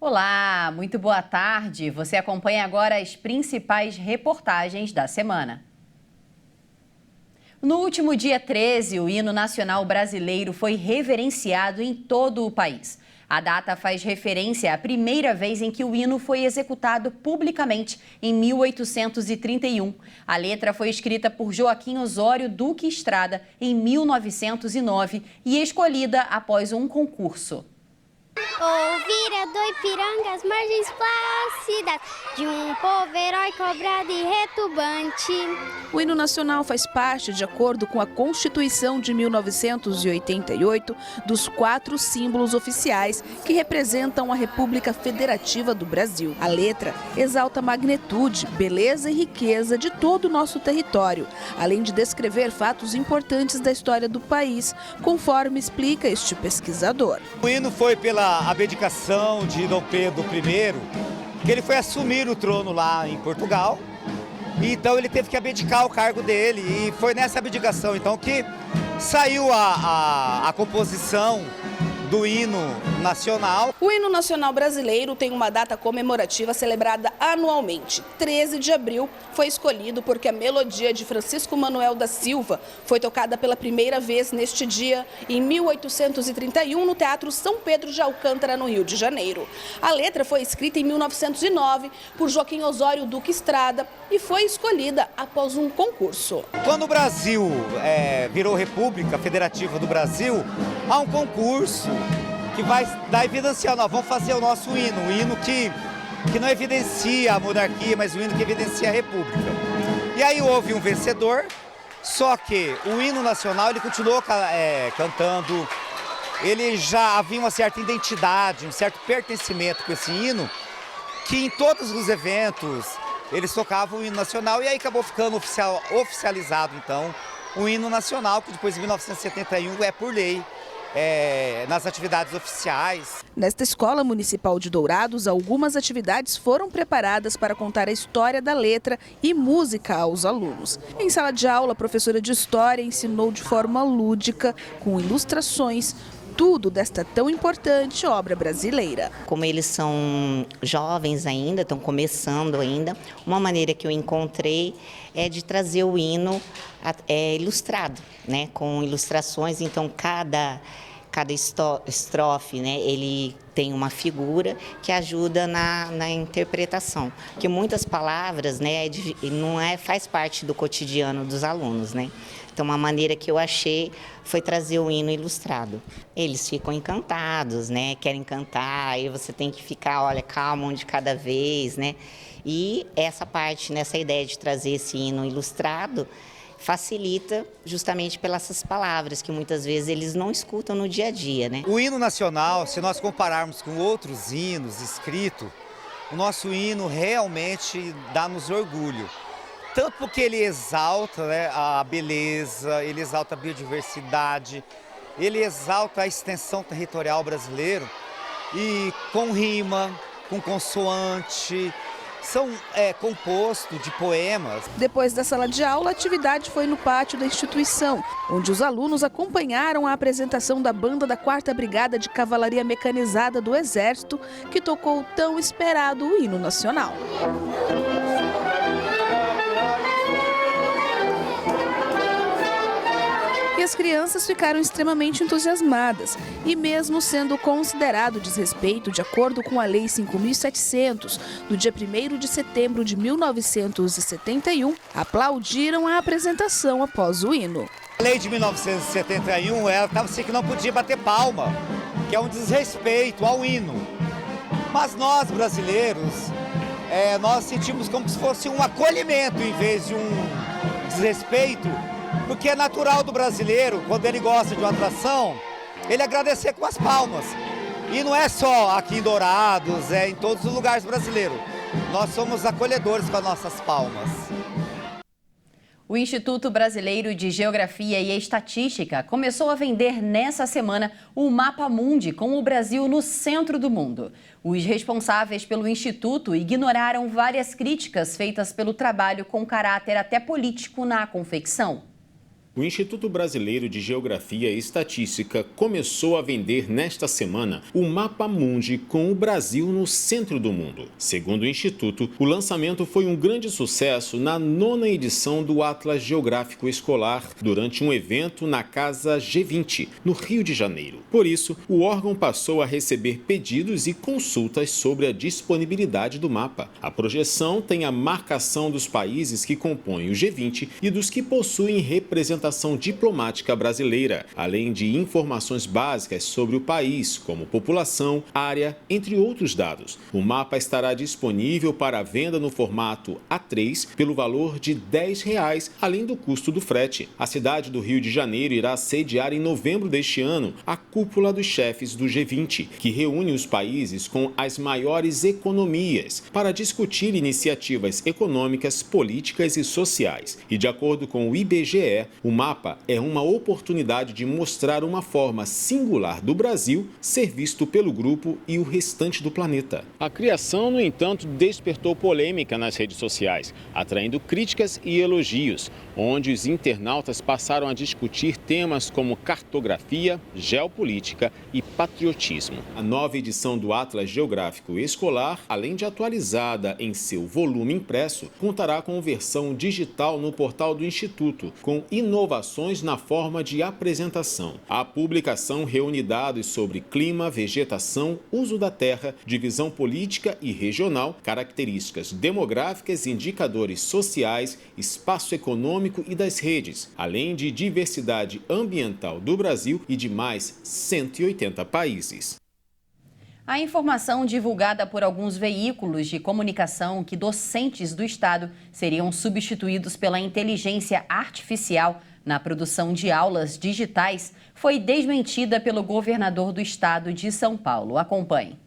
Olá, muito boa tarde. Você acompanha agora as principais reportagens da semana. No último dia 13, o hino nacional brasileiro foi reverenciado em todo o país. A data faz referência à primeira vez em que o hino foi executado publicamente, em 1831. A letra foi escrita por Joaquim Osório Duque Estrada em 1909 e escolhida após um concurso. Ouvira do Ipiranga as margens plácidas de um povo herói cobrado e retumbante. O hino nacional faz parte, de acordo com a Constituição de 1988, dos 4 símbolos oficiais que representam a República Federativa do Brasil. A letra exalta a magnitude, beleza e riqueza de todo o nosso território, além de descrever fatos importantes da história do país, conforme explica este pesquisador. O hino foi pela abdicação de Dom Pedro I, que ele foi assumir o trono lá em Portugal, e então ele teve que abdicar o cargo dele, e foi nessa abdicação então que saiu a composição do hino nacional. O hino nacional brasileiro tem uma data comemorativa celebrada anualmente. 13 de abril foi escolhido porque a melodia de Francisco Manuel da Silva foi tocada pela primeira vez neste dia, em 1831, no Teatro São Pedro de Alcântara, no Rio de Janeiro. A letra foi escrita em 1909 por Joaquim Osório Duque Estrada e foi escolhida após um concurso. Quando o Brasil virou República Federativa do Brasil, há um concurso que vai dar evidenciar, nós vamos fazer o nosso hino, um hino que não evidencia a monarquia, mas um hino que evidencia a república. E aí houve um vencedor, só que o hino nacional ele continuou cantando, ele já havia uma certa identidade, um certo pertencimento com esse hino, que em todos os eventos eles tocavam o hino nacional e aí acabou ficando oficializado então o hino nacional, que depois de 1971 é por lei. Nas atividades oficiais. Nesta Escola Municipal de Dourados, algumas atividades foram preparadas para contar a história da letra e música aos alunos. Em sala de aula, a professora de História ensinou de forma lúdica, com ilustrações, tudo desta tão importante obra brasileira. Como eles são jovens ainda, estão começando ainda, uma maneira que eu encontrei é de trazer o hino ilustrado, né, com ilustrações. Então cada estrofe, né, ele tem uma figura que ajuda na interpretação, porque muitas palavras, né, faz parte do cotidiano dos alunos, né? Então, uma maneira que eu achei foi trazer o hino ilustrado. Eles ficam encantados, né? Querem cantar, e você tem que ficar, olha, calma, um de cada vez, né? E essa parte, nessa ideia de trazer esse hino ilustrado, facilita justamente pelas essas palavras que muitas vezes eles não escutam no dia a dia, né? O hino nacional, se nós compararmos com outros hinos escritos, o nosso hino realmente dá-nos orgulho. Tanto porque ele exalta, né, a beleza, ele exalta a biodiversidade, ele exalta a extensão territorial brasileira e com rima, com consoante, são composto de poemas. Depois da sala de aula, a atividade foi no pátio da instituição, onde os alunos acompanharam a apresentação da banda da 4ª Brigada de Cavalaria Mecanizada do Exército, que tocou o tão esperado hino nacional. E as crianças ficaram extremamente entusiasmadas. E mesmo sendo considerado desrespeito, de acordo com a Lei 5.700, do dia 1º de setembro de 1971, aplaudiram a apresentação após o hino. A lei de 1971, ela estava assim que não podia bater palma, que é um desrespeito ao hino. Mas nós, brasileiros, nós sentimos como se fosse um acolhimento em vez de um desrespeito, porque é natural do brasileiro, quando ele gosta de uma atração, ele agradecer com as palmas. E não é só aqui em Dourados, é em todos os lugares brasileiros. Nós somos acolhedores com as nossas palmas. O Instituto Brasileiro de Geografia e Estatística começou a vender nessa semana o Mapa Mundi com o Brasil no centro do mundo. Os responsáveis pelo Instituto ignoraram várias críticas feitas pelo trabalho com caráter até político na confecção. O Instituto Brasileiro de Geografia e Estatística começou a vender nesta semana o Mapa Mundi com o Brasil no centro do mundo. Segundo o Instituto, o lançamento foi um grande sucesso na 9ª edição do Atlas Geográfico Escolar, durante um evento na Casa G20, no Rio de Janeiro. Por isso, o órgão passou a receber pedidos e consultas sobre a disponibilidade do mapa. A projeção tem a marcação dos países que compõem o G20 e dos que possuem representação diplomática brasileira, além de informações básicas sobre o país, como população, área, entre outros dados. O mapa estará disponível para venda no formato A3 pelo valor de R$10, além do custo do frete. A cidade do Rio de Janeiro irá sediar em novembro deste ano a cúpula dos chefes do G20, que reúne os países com as maiores economias para discutir iniciativas econômicas, políticas e sociais. E de acordo com o IBGE, o mapa é uma oportunidade de mostrar uma forma singular do Brasil ser visto pelo grupo e o restante do planeta. A criação, no entanto, despertou polêmica nas redes sociais, atraindo críticas e elogios, onde os internautas passaram a discutir temas como cartografia, geopolítica e patriotismo. A nova edição do Atlas Geográfico Escolar, além de atualizada em seu volume impresso, contará com versão digital no portal do Instituto, com inovações na forma de apresentação. A publicação reúne dados sobre clima, vegetação, uso da terra, divisão política e regional, características demográficas, indicadores sociais, espaço econômico e das redes, além de diversidade ambiental do Brasil e de mais 180 países. A informação divulgada por alguns veículos de comunicação que docentes do Estado seriam substituídos pela inteligência artificial na produção de aulas digitais foi desmentida pelo governador do Estado de São Paulo. Acompanhe.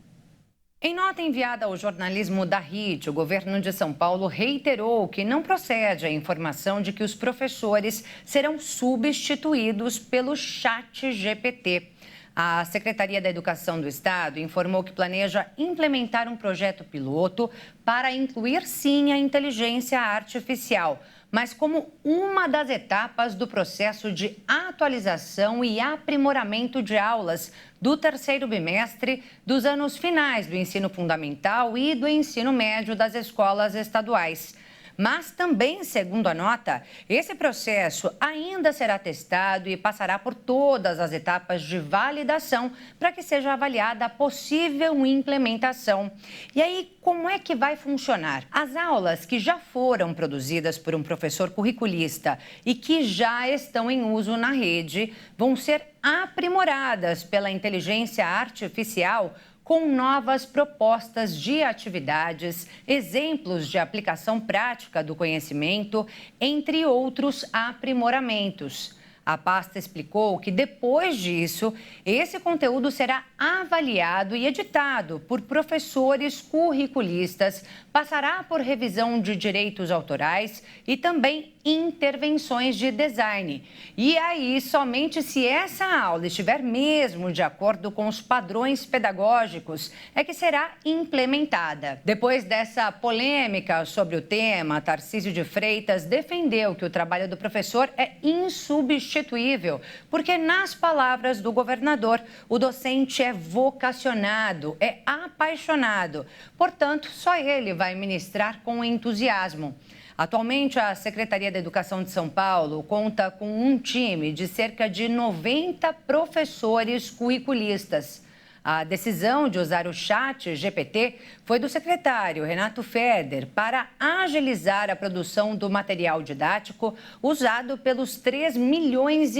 Em nota enviada ao jornalismo da RIT, o governo de São Paulo reiterou que não procede a informação de que os professores serão substituídos pelo ChatGPT. A Secretaria da Educação do Estado informou que planeja implementar um projeto piloto para incluir, sim, a inteligência artificial, mas como uma das etapas do processo de atualização e aprimoramento de aulas do terceiro bimestre dos anos finais do ensino fundamental e do ensino médio das escolas estaduais. Mas também, segundo a nota, esse processo ainda será testado e passará por todas as etapas de validação para que seja avaliada a possível implementação. E aí, como é que vai funcionar? As aulas que já foram produzidas por um professor curriculista e que já estão em uso na rede vão ser aprimoradas pela inteligência artificial com novas propostas de atividades, exemplos de aplicação prática do conhecimento, entre outros aprimoramentos. A pasta explicou que, depois disso, esse conteúdo será avaliado e editado por professores curriculistas, passará por revisão de direitos autorais e também intervenções de design. E aí, somente se essa aula estiver mesmo de acordo com os padrões pedagógicos, é que será implementada. Depois dessa polêmica sobre o tema, Tarcísio de Freitas defendeu que o trabalho do professor é insubstituível, porque, nas palavras do governador, o docente é vocacionado, é apaixonado. Portanto, só ele vai ministrar com entusiasmo. Atualmente, a Secretaria da Educação de São Paulo conta com um time de cerca de 90 professores curriculistas. A decisão de usar o ChatGPT foi do secretário Renato Feder para agilizar a produção do material didático usado pelos 3,5 milhões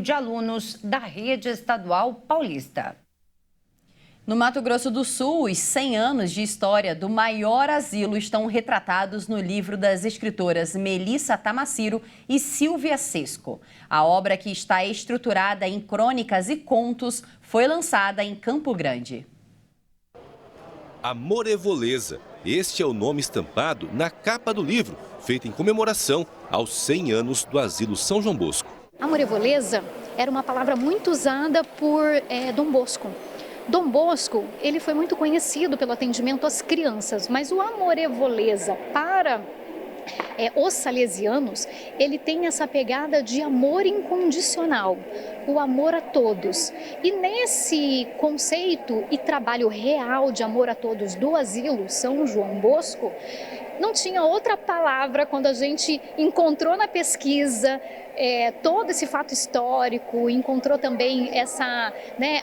de alunos da rede estadual paulista. No Mato Grosso do Sul, os 100 anos de história do maior asilo estão retratados no livro das escritoras Melissa Tamaciro e Silvia Sesco. A obra, que está estruturada em crônicas e contos, foi lançada em Campo Grande. Amorevoleza. Este é o nome estampado na capa do livro, feito em comemoração aos 100 anos do Asilo São João Bosco. Amorevoleza era uma palavra muito usada por Dom Bosco. Dom Bosco, ele foi muito conhecido pelo atendimento às crianças, mas o Amorevoleza para os salesianos, ele tem essa pegada de amor incondicional, o amor a todos. E nesse conceito e trabalho real de amor a todos do Asilo São João Bosco, não tinha outra palavra quando a gente encontrou na pesquisa todo esse fato histórico, encontrou também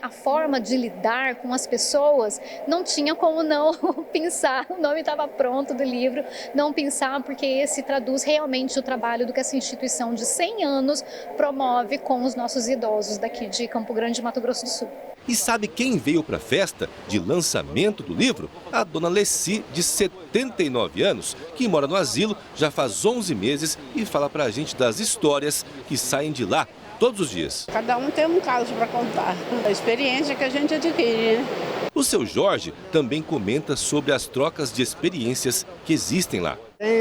a forma de lidar com as pessoas, não tinha como não pensar, o nome estava pronto do livro, não pensar, porque esse traduz realmente o trabalho do que essa instituição de 100 anos promove com os nossos idosos daqui de Campo Grande, Mato Grosso do Sul. E sabe quem veio para a festa de lançamento do livro? A dona Leci, de 79 anos, que mora no asilo já faz 11 meses e fala para a gente das histórias que saem de lá todos os dias. Cada um tem um caso para contar, da experiência que a gente adquire, né? O seu Jorge também comenta sobre as trocas de experiências que existem lá.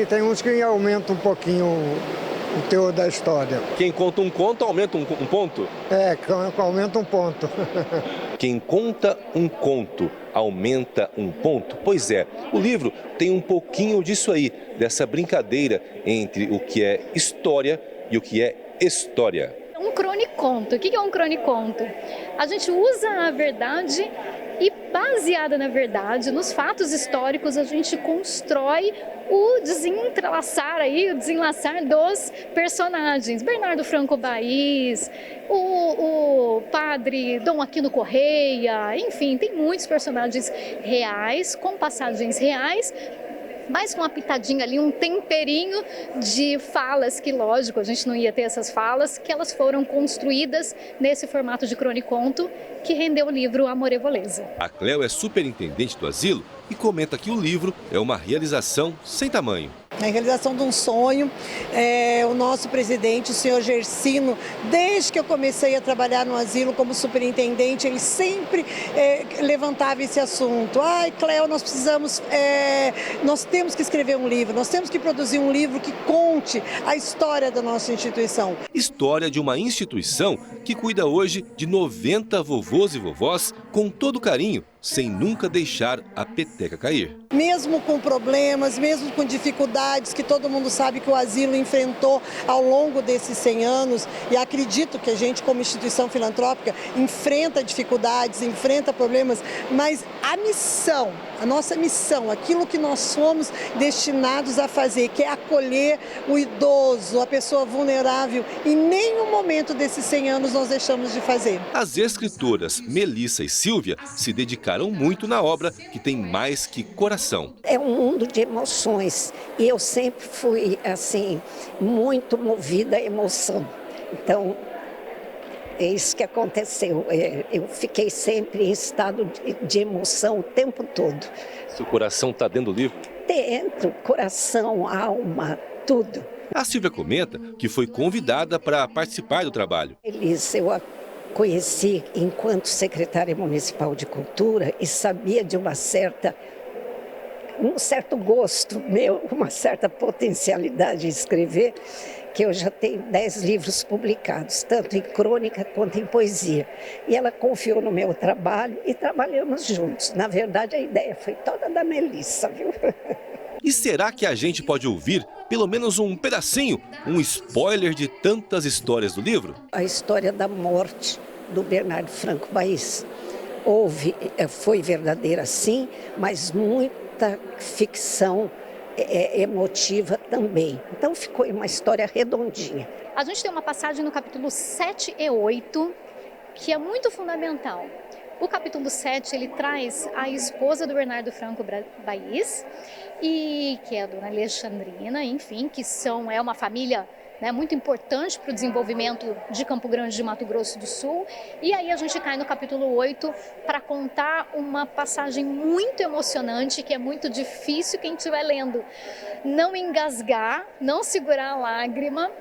Tem uns que aumentam um pouquinho o teor da história. Quem conta um conto aumenta um ponto? Aumenta um ponto. Quem conta um conto aumenta um ponto? Pois é, o livro tem um pouquinho disso aí, dessa brincadeira entre o que é história e o que é história. Um croniconto. O que é um croniconto? A gente usa a verdade e, baseada na verdade, nos fatos históricos, a gente constrói o desenlaçar dos personagens. Bernardo Franco Baís, o padre Dom Aquino Correia, enfim, tem muitos personagens reais, com passagens reais, mas com uma pitadinha ali, um temperinho de falas que, lógico, a gente não ia ter essas falas, que elas foram construídas nesse formato de croniconto que rendeu o livro Amorevolaise. A Cléo é superintendente do asilo e comenta que o livro é uma realização sem tamanho. A realização de um sonho. O nosso presidente, o senhor Gersino, desde que eu comecei a trabalhar no asilo como superintendente, ele sempre levantava esse assunto. Cléo, nós temos que escrever um livro, nós temos que produzir um livro que conte a história da nossa instituição. História de uma instituição que cuida hoje de 90 vovôs e vovós com todo carinho, sem nunca deixar a peteca cair. Mesmo com problemas, mesmo com dificuldades que todo mundo sabe que o asilo enfrentou ao longo desses 100 anos, e acredito que a gente, como instituição filantrópica, enfrenta dificuldades, enfrenta problemas, mas a nossa missão, aquilo que nós somos destinados a fazer, que é acolher o idoso, a pessoa vulnerável, em nenhum momento desses 100 anos nós deixamos de fazer. As escritoras Melissa e Silvia se dedicaram muito na obra, que tem mais que coração. É um mundo de emoções e eu sempre fui, assim, muito movida à emoção. Então, é isso que aconteceu. Eu fiquei sempre em estado de emoção o tempo todo. Seu coração está dentro do livro? Dentro, coração, alma, tudo. A Silvia comenta que foi convidada para participar do trabalho. Eu a conheci enquanto secretária municipal de cultura e sabia de um certo gosto meu, uma certa potencialidade de escrever, que eu já tenho 10 livros publicados, tanto em crônica quanto em poesia. E ela confiou no meu trabalho e trabalhamos juntos. Na verdade, a ideia foi toda da Melissa, viu? E será que a gente pode ouvir pelo menos um pedacinho, um spoiler de tantas histórias do livro? A história da morte do Bernardo Franco Baís. Foi verdadeira sim, mas muita ficção emotiva também. Então ficou uma história redondinha. A gente tem uma passagem no capítulo 7 e 8 que é muito fundamental. O capítulo 7, ele traz a esposa do Bernardo Franco Baís, que é a dona Alexandrina, enfim, que é uma família, né, muito importante para o desenvolvimento de Campo Grande de Mato Grosso do Sul. E aí a gente cai no capítulo 8 para contar uma passagem muito emocionante, que é muito difícil quem estiver lendo não engasgar, não segurar a lágrima,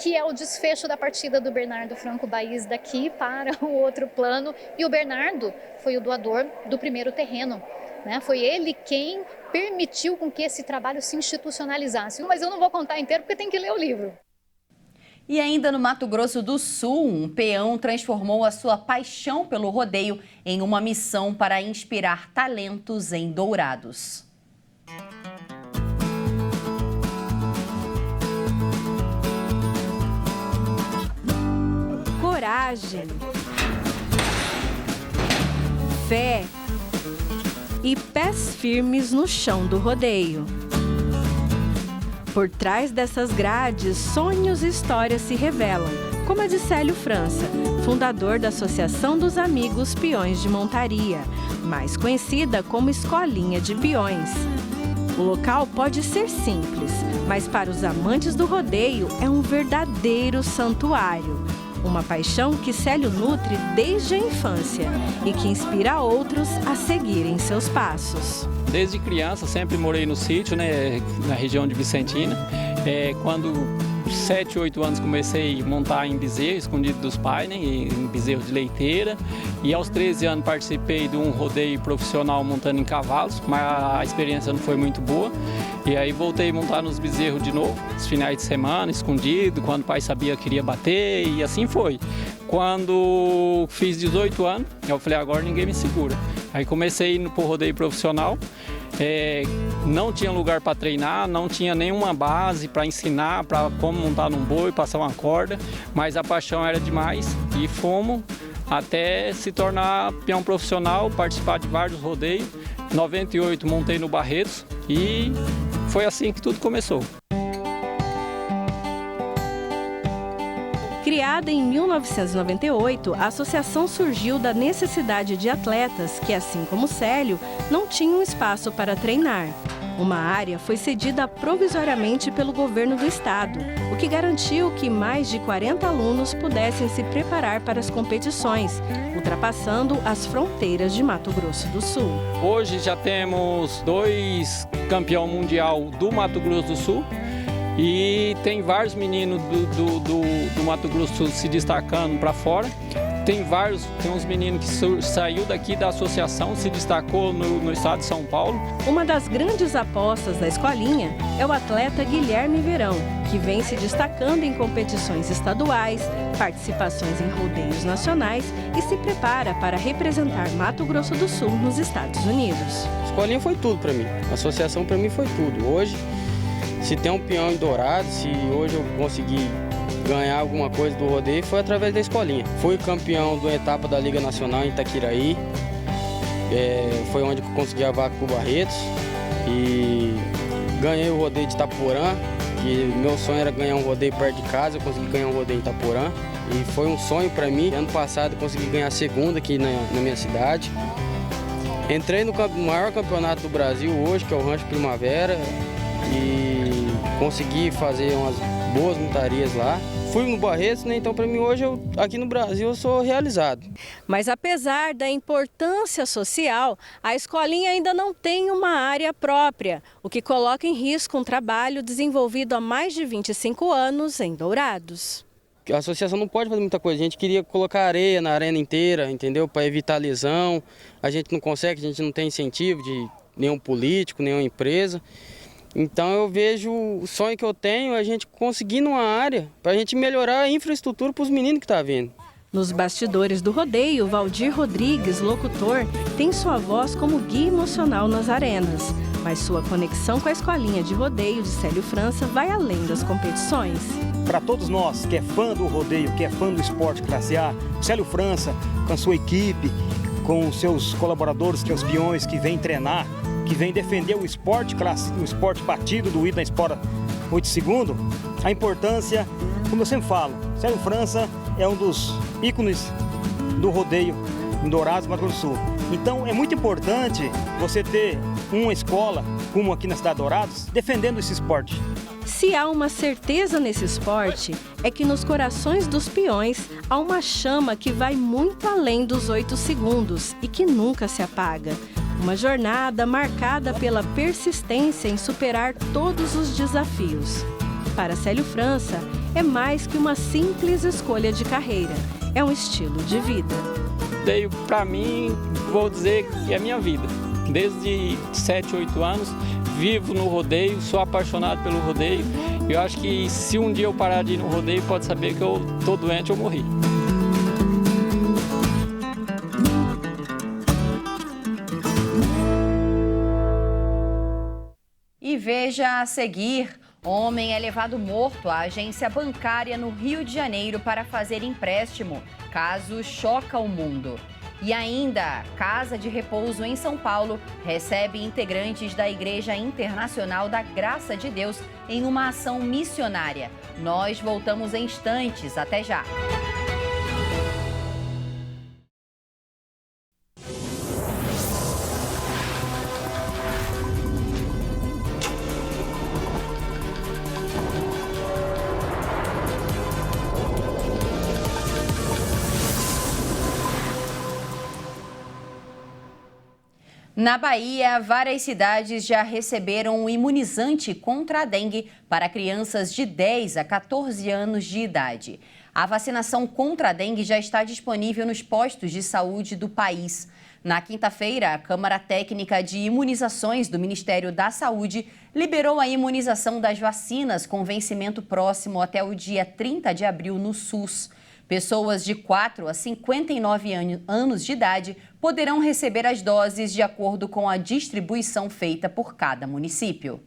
que é o desfecho da partida do Bernardo Franco Baís daqui para o outro plano. E o Bernardo foi o doador do primeiro terreno, né? Foi ele quem permitiu com que esse trabalho se institucionalizasse. Mas eu não vou contar inteiro porque tem que ler o livro. E ainda no Mato Grosso do Sul, um peão transformou a sua paixão pelo rodeio em uma missão para inspirar talentos em Dourados. coragem, fé e pés firmes no chão do rodeio. Por trás dessas grades, sonhos e histórias se revelam, como a de Célio França, fundador da Associação dos Amigos Peões de Montaria, mais conhecida como Escolinha de Peões. O local pode ser simples, mas para os amantes do rodeio é um verdadeiro santuário. Uma paixão que Célio nutre desde a infância e que inspira outros a seguirem seus passos. Desde criança sempre morei no sítio, né, na região de Vicentina. Quando 7, 8 anos comecei a montar em bezerro, escondido dos pais, né, em bezerro de leiteira. E aos 13 anos participei de um rodeio profissional montando em cavalos, mas a experiência não foi muito boa. E aí voltei a montar nos bezerros de novo, nos finais de semana, escondido, quando o pai sabia que queria bater, e assim foi. Quando fiz 18 anos, eu falei, agora ninguém me segura. Aí comecei a ir para o rodeio profissional. Não tinha lugar para treinar, não tinha nenhuma base para ensinar para como montar num boi, passar uma corda, mas a paixão era demais e fomos até se tornar peão profissional, participar de vários rodeios. Em 98 montei no Barretos e foi assim que tudo começou. Criada em 1998, a associação surgiu da necessidade de atletas que, assim como Célio, não tinham espaço para treinar. Uma área foi cedida provisoriamente pelo governo do estado, o que garantiu que mais de 40 alunos pudessem se preparar para as competições, ultrapassando as fronteiras de Mato Grosso do Sul. Hoje já temos 2 campeões mundial do Mato Grosso do Sul. E tem vários meninos do Mato Grosso do Sul se destacando para fora. Tem uns meninos que saiu daqui da associação, se destacou no estado de São Paulo. Uma das grandes apostas da escolinha é o atleta Guilherme Verão, que vem se destacando em competições estaduais, participações em rodeios nacionais e se prepara para representar Mato Grosso do Sul nos Estados Unidos. A escolinha foi tudo para mim, a associação para mim foi tudo. Hoje, se tem um peão em Dourados, se hoje eu consegui ganhar alguma coisa do rodeio, foi através da escolinha. Fui campeão da etapa da Liga Nacional em Itaquiraí, foi onde eu consegui a vaga para o Barretos e ganhei o rodeio de Itaporã, que meu sonho era ganhar um rodeio perto de casa, eu consegui ganhar um rodeio em Itaporã e foi um sonho para mim. Ano passado eu consegui ganhar a segunda aqui na minha cidade. Entrei no maior campeonato do Brasil hoje, que é o Rancho Primavera, e consegui fazer umas boas montarias lá. Fui no Barretos, né? Então para mim hoje, aqui no Brasil, eu sou realizado. Mas apesar da importância social, a escolinha ainda não tem uma área própria, o que coloca em risco um trabalho desenvolvido há mais de 25 anos em Dourados. A associação não pode fazer muita coisa, a gente queria colocar areia na arena inteira, entendeu? Para evitar lesão, a gente não consegue, a gente não tem incentivo de nenhum político, nenhuma empresa. Então eu vejo o sonho que eu tenho é a gente conseguir uma área para a gente melhorar a infraestrutura para os meninos que estão vindo. Nos bastidores do rodeio, Valdir Rodrigues, locutor, tem sua voz como guia emocional nas arenas. Mas sua conexão com a escolinha de rodeio de Célio França vai além das competições. Para todos nós que é fã do rodeio, que é fã do esporte classe A, Célio França, com a sua equipe, com seus colaboradores, que é os peões que vêm treinar, que vem defender o esporte batido do Ida Sport 8 segundos, a importância, como eu sempre falo, Célio França é um dos ícones do rodeio em Dourados, Mato Grosso do Sul. Então é muito importante você ter uma escola, como aqui na cidade de Dourados, defendendo esse esporte. Se há uma certeza nesse esporte, é que nos corações dos peões há uma chama que vai muito além dos 8 segundos e que nunca se apaga. Uma jornada marcada pela persistência em superar todos os desafios. Para Célio França, é mais que uma simples escolha de carreira. É um estilo de vida. Rodeio, para mim, vou dizer que é minha vida. Desde 7, 8 anos, vivo no rodeio, sou apaixonado pelo rodeio. Eu acho que se um dia eu parar de ir no rodeio, pode saber que eu estou doente ou morri. E veja a seguir Homem é levado morto à agência bancária no Rio de Janeiro para fazer empréstimo. Caso choca o mundo. E ainda, Casa de Repouso em São Paulo recebe integrantes da Igreja Internacional da Graça de Deus em uma ação missionária. Nós voltamos em instantes. Até já! Na Bahia, várias cidades já receberam um imunizante contra a dengue para crianças de 10 a 14 anos de idade. A vacinação contra a dengue já está disponível nos postos de saúde do país. Na quinta-feira, a Câmara Técnica de Imunizações do Ministério da Saúde liberou a imunização das vacinas com vencimento próximo até o dia 30 de abril no SUS. Pessoas de 4 a 59 anos de idade poderão receber as doses de acordo com a distribuição feita por cada município.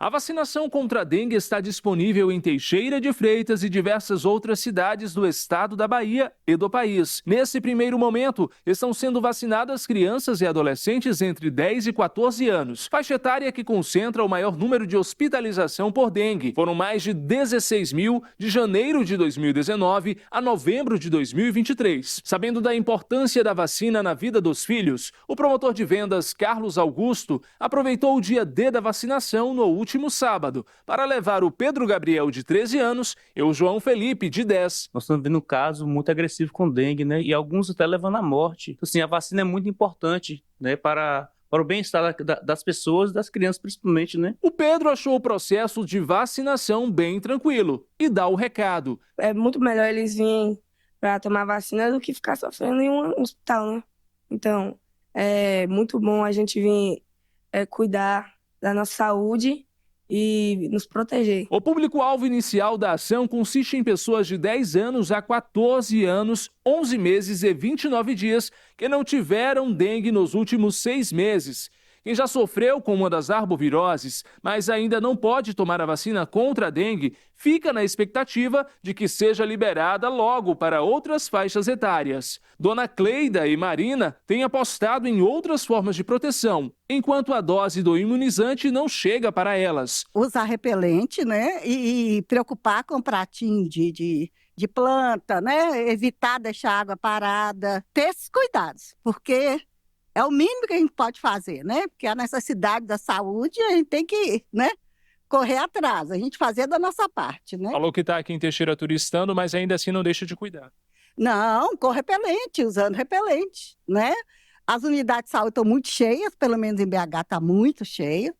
A vacinação contra a dengue está disponível em Teixeira de Freitas e diversas outras cidades do estado da Bahia e do país. Nesse primeiro momento, estão sendo vacinadas crianças e adolescentes entre 10 e 14 anos, faixa etária que concentra o maior número de hospitalização por dengue. Foram mais de 16 mil de janeiro de 2019 a novembro de 2023. Sabendo da importância da vacina na vida dos filhos, o promotor de vendas Carlos Augusto aproveitou o dia D da vacinação no último sábado, para levar o Pedro Gabriel, de 13 anos, e o João Felipe, de 10. Nós estamos vendo um caso muito agressivo com dengue, né? E alguns até levando à morte. Então, assim, a vacina é muito importante, né? Para o bem-estar das pessoas, das crianças principalmente, né? O Pedro achou o processo de vacinação bem tranquilo e dá o recado. É muito melhor eles virem para tomar vacina do que ficar sofrendo em um hospital, né? Então, é muito bom a gente vir cuidar da nossa saúde e nos proteger. O público-alvo inicial da ação consiste em pessoas de 10 anos a 14 anos, 11 meses e 29 dias que não tiveram dengue nos últimos 6 meses. Quem já sofreu com uma das arboviroses, mas ainda não pode tomar a vacina contra a dengue, fica na expectativa de que seja liberada logo para outras faixas etárias. Dona Cleida e Marina têm apostado em outras formas de proteção, enquanto a dose do imunizante não chega para elas. Usar repelente, né? E preocupar com pratinho de planta, né? Evitar deixar a água parada. Ter esses cuidados, porque é o mínimo que a gente pode fazer, né? Porque a necessidade da saúde, a gente tem que, né, correr atrás, a gente fazer da nossa parte, né? Falou que está aqui em Teixeira turistando, mas ainda assim não deixa de cuidar. Não, com repelente, usando repelente, né? As unidades de saúde estão muito cheias, pelo menos em BH está muito cheia,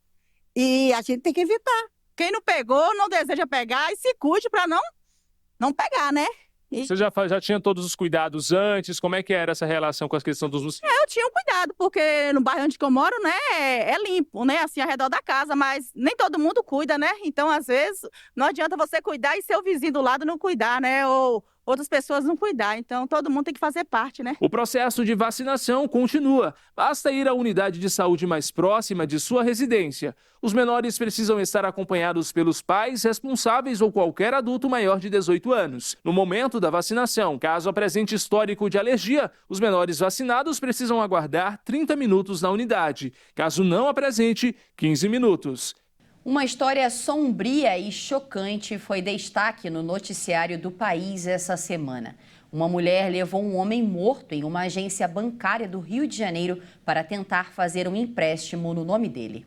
e a gente tem que evitar. Quem não pegou, não deseja pegar e se cuide para não pegar, né? Você já tinha todos os cuidados antes? Como é que era essa relação com a questão dos mosquitos? Eu tinha um cuidado, porque no bairro onde eu moro, né, é limpo, né, assim, ao redor da casa, mas nem todo mundo cuida, né? Então, às vezes, não adianta você cuidar e seu vizinho do lado não cuidar, né? Ou outras pessoas não cuidar. Então, todo mundo tem que fazer parte, né? O processo de vacinação continua. Basta ir à unidade de saúde mais próxima de sua residência. Os menores precisam estar acompanhados pelos pais, responsáveis ou qualquer adulto maior de 18 anos. No momento da vacinação, caso apresente histórico de alergia, os menores vacinados precisam aguardar 30 minutos na unidade. Caso não apresente, 15 minutos. Uma história sombria e chocante foi destaque no noticiário do país essa semana. Uma mulher levou um homem morto em uma agência bancária do Rio de Janeiro para tentar fazer um empréstimo no nome dele.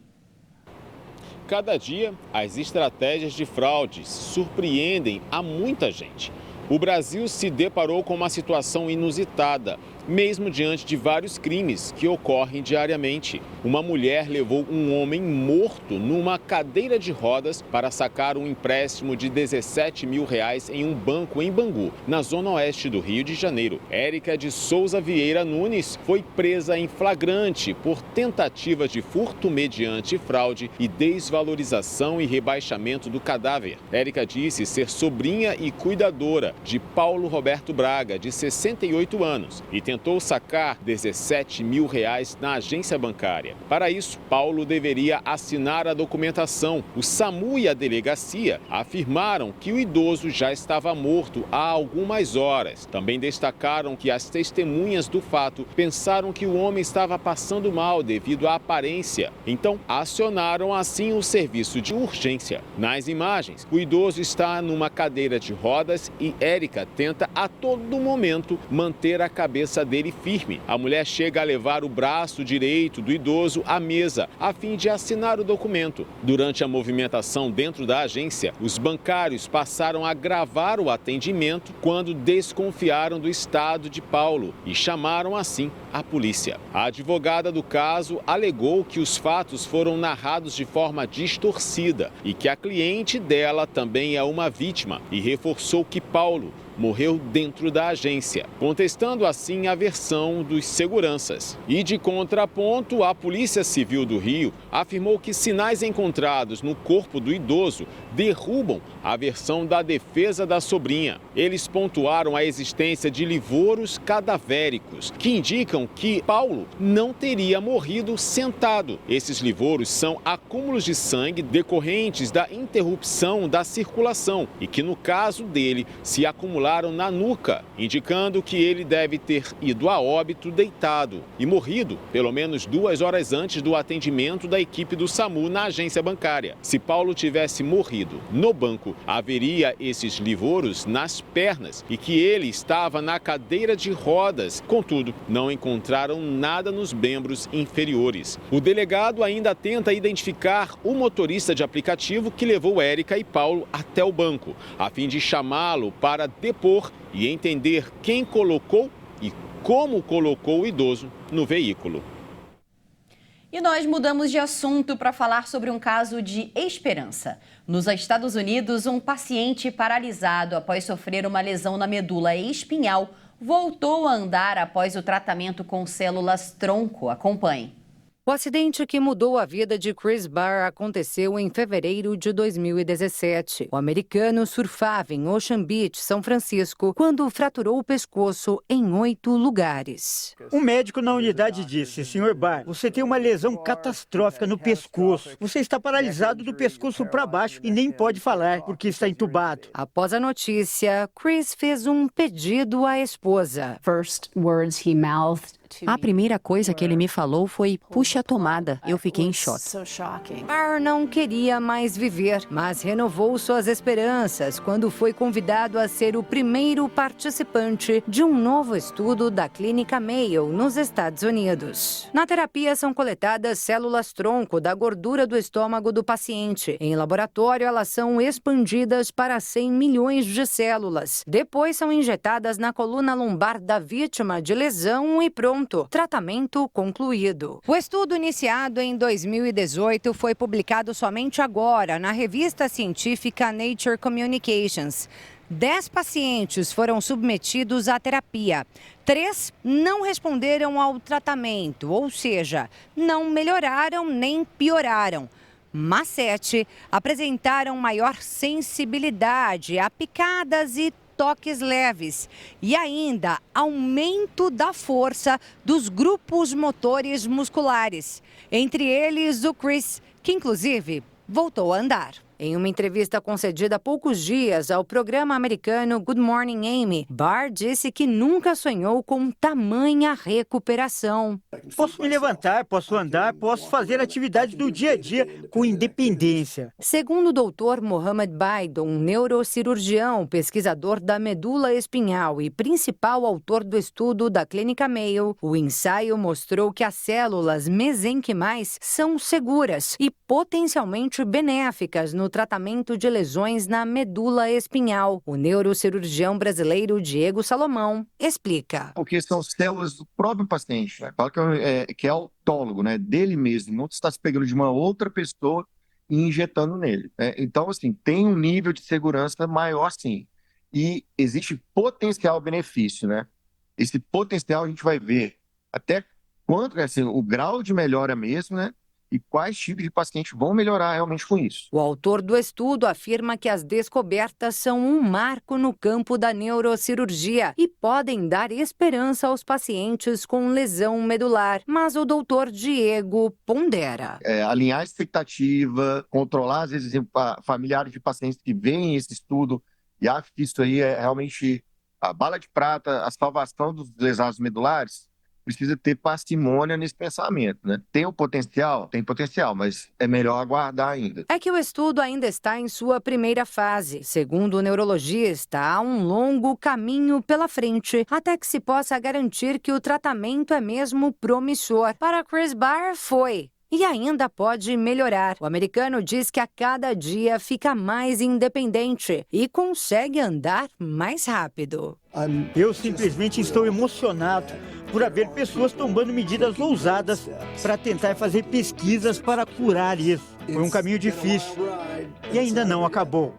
Cada dia, as estratégias de fraude surpreendem a muita gente. O Brasil se deparou com uma situação inusitada, mesmo diante de vários crimes que ocorrem diariamente. Uma mulher levou um homem morto numa cadeira de rodas para sacar um empréstimo de R$17 mil em um banco em Bangu, na zona oeste do Rio de Janeiro. Érica de Souza Vieira Nunes foi presa em flagrante por tentativa de furto mediante fraude e desvalorização e rebaixamento do cadáver. Érica disse ser sobrinha e cuidadora de Paulo Roberto Braga, de 68 anos, e tentou sacar R$17 mil na agência bancária. Para isso, Paulo deveria assinar a documentação. O SAMU e a delegacia afirmaram que o idoso já estava morto há algumas horas. Também destacaram que as testemunhas do fato pensaram que o homem estava passando mal devido à aparência. Então, acionaram assim o serviço de urgência. Nas imagens, o idoso está numa cadeira de rodas e Érica tenta a todo momento manter a cabeça dele firme. A mulher chega a levar o braço direito do idoso à mesa, a fim de assinar o documento. Durante a movimentação dentro da agência, os bancários passaram a gravar o atendimento quando desconfiaram do estado de Paulo e chamaram assim a polícia. A advogada do caso alegou que os fatos foram narrados de forma distorcida e que a cliente dela também é uma vítima e reforçou que Paulo morreu dentro da agência, contestando assim a versão dos seguranças. E de contraponto, a Polícia Civil do Rio afirmou que sinais encontrados no corpo do idoso derrubam a versão da defesa da sobrinha. Eles pontuaram a existência de livros cadavéricos, que indicam que Paulo não teria morrido sentado. Esses livros são acúmulos de sangue decorrentes da interrupção da circulação e que, no caso dele, se acumularam na nuca, indicando que ele deve ter ido a óbito deitado e morrido pelo menos 2 horas antes do atendimento da equipe do SAMU na agência bancária. Se Paulo tivesse morrido no banco, haveria esses livros nas pernas e que ele estava na cadeira de rodas. Contudo, não encontraram nada nos membros inferiores. O delegado ainda tenta identificar o motorista de aplicativo que levou Érica e Paulo até o banco, a fim de chamá-lo para depor e entender quem colocou e como colocou o idoso no veículo. E nós mudamos de assunto para falar sobre um caso de esperança. Nos Estados Unidos, um paciente paralisado após sofrer uma lesão na medula espinhal voltou a andar após o tratamento com células-tronco. Acompanhe. O acidente que mudou a vida de Chris Barr aconteceu em fevereiro de 2017. O americano surfava em Ocean Beach, São Francisco, quando fraturou o pescoço em 8 lugares. Um médico na unidade disse: Sr. Barr, você tem uma lesão catastrófica no pescoço. Você está paralisado do pescoço para baixo e nem pode falar porque está entubado. Após a notícia, Chris fez um pedido à esposa. A primeira coisa que ele me falou foi: puxe a tomada. Eu fiquei em choque. Barr não queria mais viver, mas renovou suas esperanças quando foi convidado a ser o primeiro participante de um novo estudo da Clínica Mayo, nos Estados Unidos. Na terapia são coletadas células-tronco da gordura do estômago do paciente. Em laboratório, elas são expandidas para 100 milhões de células. Depois são injetadas na coluna lombar da vítima de lesão e pronto. Tratamento concluído. O estudo iniciado em 2018 foi publicado somente agora na revista científica Nature Communications. 10 pacientes foram submetidos à terapia. 3 não responderam ao tratamento, ou seja, não melhoraram nem pioraram. Mas 7 apresentaram maior sensibilidade a picadas e toques leves e ainda aumento da força dos grupos motores musculares, entre eles o Chris, que inclusive voltou a andar. Em uma entrevista concedida há poucos dias ao programa americano Good Morning Amy, Barr disse que nunca sonhou com tamanha recuperação. Posso me levantar, posso andar, posso fazer atividades do dia a dia com independência. Segundo o doutor Mohamed Baidon, um neurocirurgião, pesquisador da medula espinhal e principal autor do estudo da Clínica Mayo, o ensaio mostrou que as células mesenquimais são seguras e potencialmente benéficas no tratamento de lesões na medula espinhal. O neurocirurgião brasileiro Diego Salomão explica. Porque são células do próprio paciente, né? Fala que é autólogo, né? Dele mesmo, não está se pegando de uma outra pessoa e injetando nele, né? Então, assim, tem um nível de segurança maior, sim. E existe potencial benefício, né? Esse potencial a gente vai ver até quanto, assim, o grau de melhora mesmo, né? e quais tipos de pacientes vão melhorar realmente com isso. O autor do estudo afirma que as descobertas são um marco no campo da neurocirurgia e podem dar esperança aos pacientes com lesão medular. Mas o doutor Diego pondera. Alinhar a expectativa, controlar, às vezes, familiares de pacientes que veem esse estudo e acham que isso aí é realmente a bala de prata, a salvação dos lesados medulares. Precisa ter parcimônia nesse pensamento, né? Tem o potencial? Tem potencial, mas é melhor aguardar ainda. É que o estudo ainda está em sua primeira fase. Segundo o neurologista, há um longo caminho pela frente até que se possa garantir que o tratamento é mesmo promissor. Para Chris Barr, foi. E ainda pode melhorar. O americano diz que a cada dia fica mais independente e consegue andar mais rápido. Eu simplesmente estou emocionado por haver pessoas tomando medidas ousadas para tentar fazer pesquisas para curar isso. Foi um caminho difícil e ainda não acabou.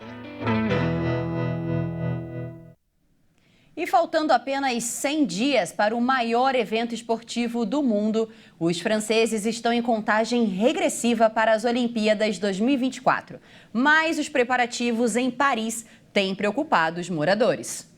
E faltando apenas 100 dias para o maior evento esportivo do mundo, os franceses estão em contagem regressiva para as Olimpíadas 2024. Mas os preparativos em Paris têm preocupado os moradores.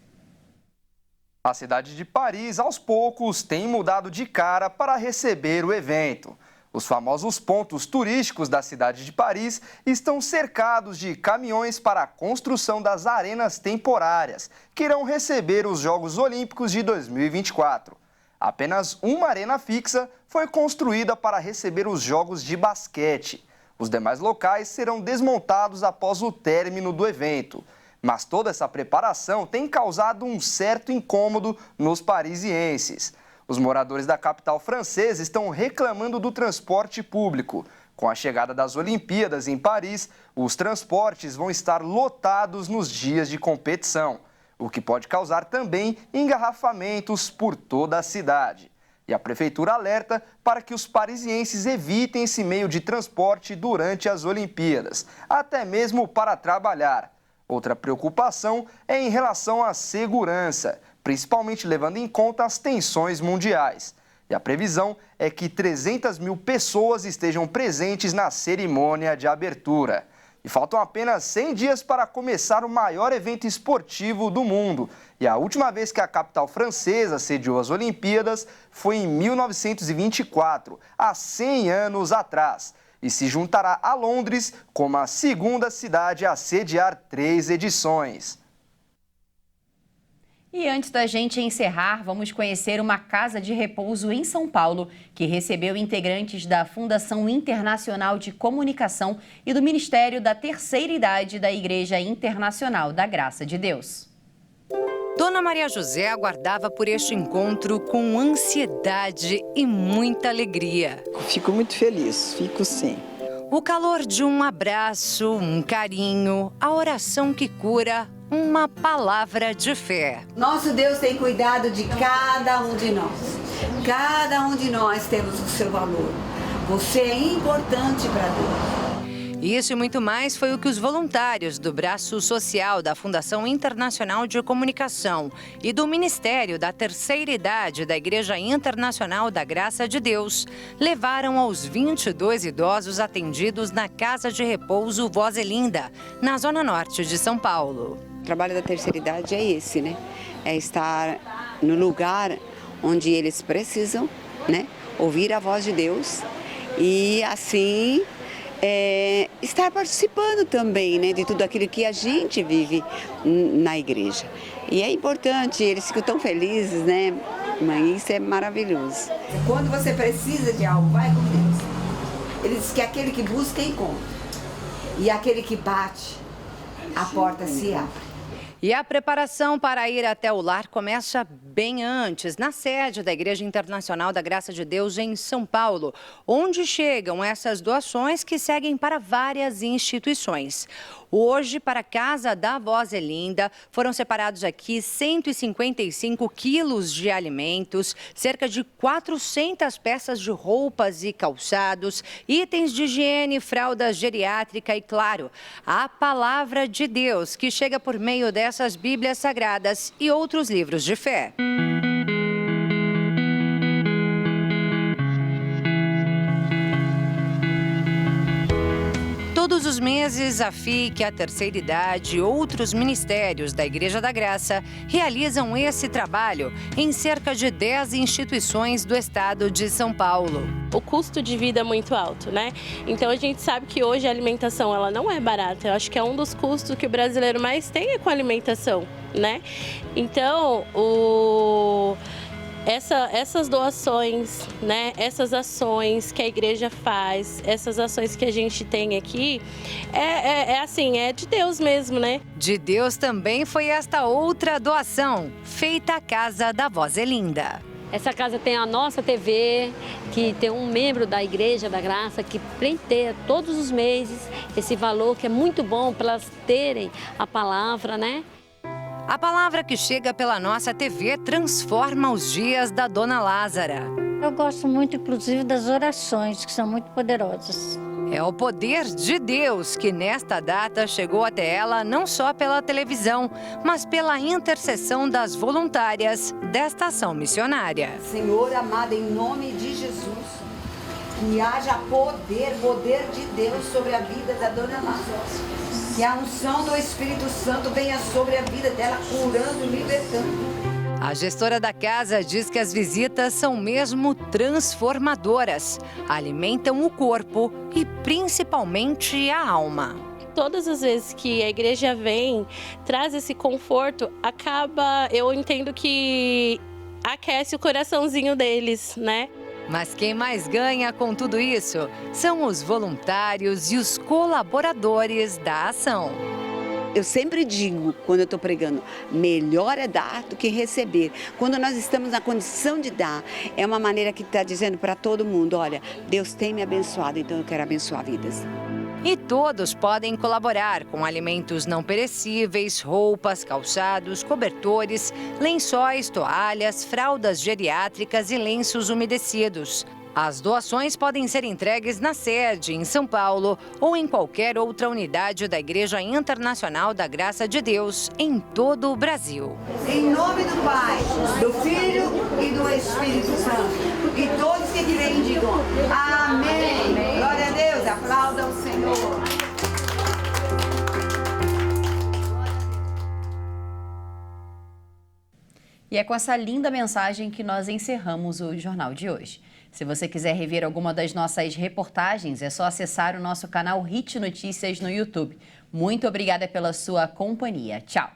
A cidade de Paris, aos poucos, tem mudado de cara para receber o evento. Os famosos pontos turísticos da cidade de Paris estão cercados de caminhões para a construção das arenas temporárias, que irão receber os Jogos Olímpicos de 2024. Apenas uma arena fixa foi construída para receber os Jogos de basquete. Os demais locais serão desmontados após o término do evento. Mas toda essa preparação tem causado um certo incômodo nos parisienses. Os moradores da capital francesa estão reclamando do transporte público. Com a chegada das Olimpíadas em Paris, os transportes vão estar lotados nos dias de competição, o que pode causar também engarrafamentos por toda a cidade. E a prefeitura alerta para que os parisienses evitem esse meio de transporte durante as Olimpíadas, até mesmo para trabalhar. Outra preocupação é em relação à segurança, principalmente levando em conta as tensões mundiais. E a previsão é que 300 mil pessoas estejam presentes na cerimônia de abertura. E faltam apenas 100 dias para começar o maior evento esportivo do mundo. E a última vez que a capital francesa sediou as Olimpíadas foi em 1924, há 100 anos atrás. E se juntará a Londres como a segunda cidade a sediar 3 edições. E antes da gente encerrar, vamos conhecer uma casa de repouso em São Paulo, que recebeu integrantes da Fundação Internacional de Comunicação e do Ministério da Terceira Idade da Igreja Internacional da Graça de Deus. Dona Maria José aguardava por este encontro com ansiedade e muita alegria. Fico muito feliz, fico sim. O calor de um abraço, um carinho, a oração que cura, uma palavra de fé. Nosso Deus tem cuidado de cada um de nós. Cada um de nós temos o seu valor. Você é importante para Deus. Isso e muito mais foi o que os voluntários do braço social da Fundação Internacional de Comunicação e do Ministério da Terceira Idade da Igreja Internacional da Graça de Deus levaram aos 22 idosos atendidos na Casa de Repouso Vozelinda, na Zona Norte de São Paulo. O trabalho da terceira idade é esse, né? É estar no lugar onde eles precisam, né? Ouvir a voz de Deus e assim estar participando também, né, de tudo aquilo que a gente vive na igreja. E é importante, eles ficam tão felizes, né, mãe? Isso é maravilhoso. Quando você precisa de algo, vai com Deus. Ele diz que aquele que busca, encontra. E aquele que bate, a porta se abre. E a preparação para ir até o lar começa bem antes, na sede da Igreja Internacional da Graça de Deus em São Paulo, onde chegam essas doações que seguem para várias instituições. Hoje, para a Casa da Vozelinda, foram separados aqui 155 quilos de alimentos, cerca de 400 peças de roupas e calçados, itens de higiene, fraldas geriátrica e, claro, a palavra de Deus, que chega por meio dessas Bíblias Sagradas e outros livros de fé. Todos os meses, a FIC, a Terceira Idade e outros ministérios da Igreja da Graça realizam esse trabalho em cerca de 10 instituições do estado de São Paulo. O custo de vida é muito alto, né? Então a gente sabe que hoje a alimentação ela não é barata. Eu acho que é um dos custos que o brasileiro mais tem é com a alimentação, né? Então, essas doações, né, essas ações que a igreja faz, essas ações que a gente tem aqui, é de Deus mesmo, né? De Deus também foi esta outra doação, feita à Casa da Voz é Linda. Essa casa tem a nossa TV, que tem um membro da Igreja da Graça que pleiteia todos os meses esse valor que é muito bom para elas terem a palavra, né? A palavra que chega pela nossa TV transforma os dias da Dona Lázara. Eu gosto muito, inclusive, das orações, que são muito poderosas. É o poder de Deus que nesta data chegou até ela não só pela televisão, mas pela intercessão das voluntárias desta ação missionária. Senhor amado, em nome de Jesus, que haja poder de Deus sobre a vida da Dona Lázara. Que a unção do Espírito Santo venha sobre a vida dela, curando e libertando. A gestora da casa diz que as visitas são mesmo transformadoras, alimentam o corpo e principalmente a alma. Todas as vezes que a igreja vem, traz esse conforto, eu entendo que aquece o coraçãozinho deles, né? Mas quem mais ganha com tudo isso são os voluntários e os colaboradores da ação. Eu sempre digo, quando eu estou pregando, melhor é dar do que receber. Quando nós estamos na condição de dar, é uma maneira que está dizendo para todo mundo, olha, Deus tem me abençoado, então eu quero abençoar vidas. E todos podem colaborar com alimentos não perecíveis, roupas, calçados, cobertores, lençóis, toalhas, fraldas geriátricas e lenços umedecidos. As doações podem ser entregues na sede, em São Paulo, ou em qualquer outra unidade da Igreja Internacional da Graça de Deus, em todo o Brasil. Em nome do Pai, do Filho e do Espírito Santo. E todos que creem digam amém. Glória a Deus, aplaudam o Senhor. E é com essa linda mensagem que nós encerramos o jornal de hoje. Se você quiser rever alguma das nossas reportagens, é só acessar o nosso canal Hit Notícias no YouTube. Muito obrigada pela sua companhia. Tchau!